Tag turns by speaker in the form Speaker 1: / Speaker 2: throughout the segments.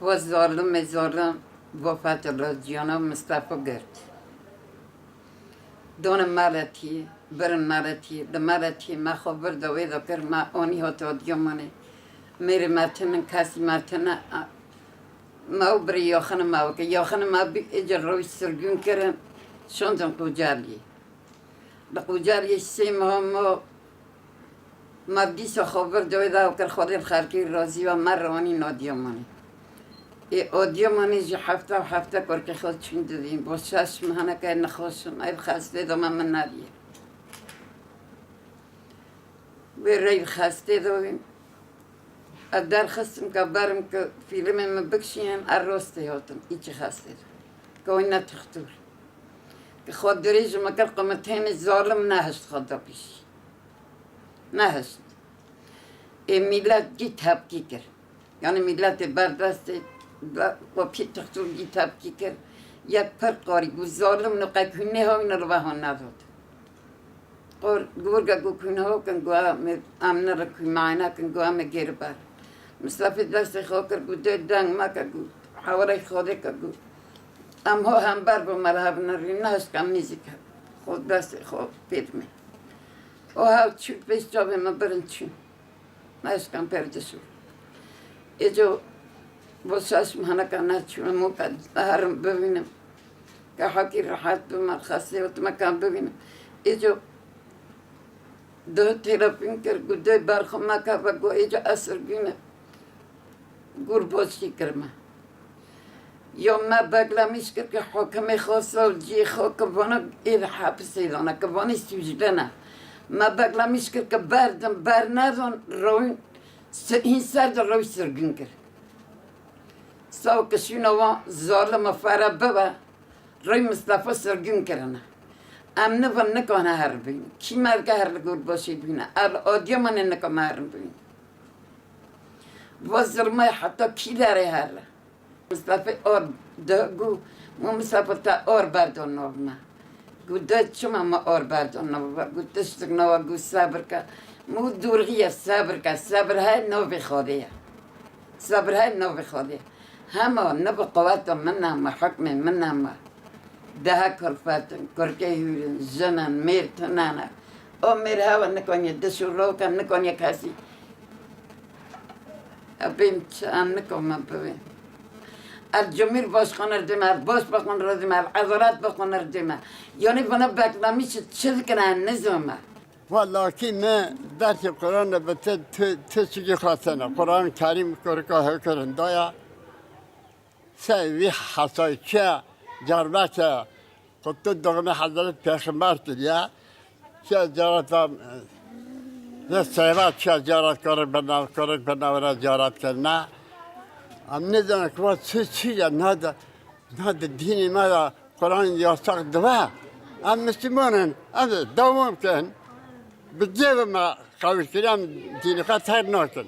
Speaker 1: و ظالم وفات الله جانا مصطفى گرد دون مالتی برن مالتی دمالتی ما خبر دوی دکر ما آنی هات دیامانه میره ماتن کسی ماتن ما بری یاخن ما که یاخن ما بی اجر روی سرگون کردن شوندم قوجالی لقوجالی سیم هم ما بیس خبر دوی دکر خودم خارکی رازی و مرانی نادیامانه آدیامانی جی هفته کار که خود چون دادیم با شش مهنه که نخواشم ایل خسته دامم من نریه و ریل خسته داریم در خستم که برم که فیلم من بکشیم اراسته هاتم ایچی خسته دارم که اوی نتختور که خود دریج مکر قمتین ظالم نهشت خدا پیش نهشت میلت گی تبکی کرد یعنی میلت بردست و پی تختور گی تبکی کرد یک پر قاری گو ظالم نقا کنه ها این رو بهان نداد گورگا گو کنه ها کن گو امن را کن معنا کن گو امن گیر بر مصطفی دست خواه کر گو دوی دنگ ما که گو حواره خوده که گو ام ها هم بر با مرحب نری نهشت کم نیزی کرد خود دست خواه پیرمه او ها چود پیش جابه ما برن چون نهشت کم پرده شد ایجو با شش مهنه که نچونم مو که هرم ببینم که حقی راحت بمر خسته و تمکن ببینم ایجو دو تراپین کرد گو دوی برخو مکه و گو ایجو اثر بینه گور باشی کرمه یا ما بگلمیش کرد که حکم خواست و جی خواه که وانا اید حبسی دانه که وانی سوجده نه ما بگلمیش کرد که بردم بر ندان روی این سر در روی سرگون کرد سو کشون وان ظالم فره ببه روی مصطفى سرگون کرنه امنه و نکنه هر بین کی مرگه هر لگور باشید بینه آدیا من نکنه هر بین و ظلمه حتی کی داره هر مصطفى آر گو مو مصطفى تا آر بردان نوما گو ده چما ما آر بردان نوما گو تشتک نوا گو صبر که مو دورغیه صبر های نو بخواده صبر های نو بخواده همه نبا قوات من همه حکم من همه ده کلفتن کرکه هیرن زنن میرتنن او میر هوا نکنی دشو رو کن نکنی کسی ابیم چند نکن من ببین الجمیر باش خونردیم باش بخونردیم عذرات بخونردیم یعنی بنا بکنامیش چیز کنن نزومه
Speaker 2: والله که نه درک قرآن به تو چیزی خواستنه قرآن کریم کرکه هکرن دایا سوی حسای چه جربه که خود دغم حضرت پیغمبر کریا چه جارت نه سیوات چه جارت کرد بناورا جارت کرنا ام ندانم که چه چیه نه دینی ما قرآن یاسق دوا ام مسلمانن ام دوام کن بجیب ما قوی کریم دینی خواهد تر نکن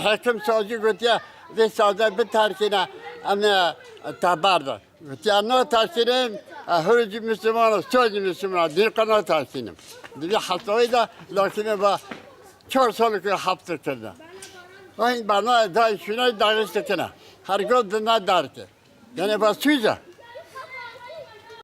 Speaker 2: حکم سازی گوتیا و سازه بترکینه اما تبرده گوتیا نه ترکینیم هرچی مسلمان و سازی مسلمان دین قناه ترکینیم دیگه حسایی ده لکنه با 4 سال که حبس کرده و این برنامه دایشونه دارست کنه هرگاه نه درکه یعنی با سویزه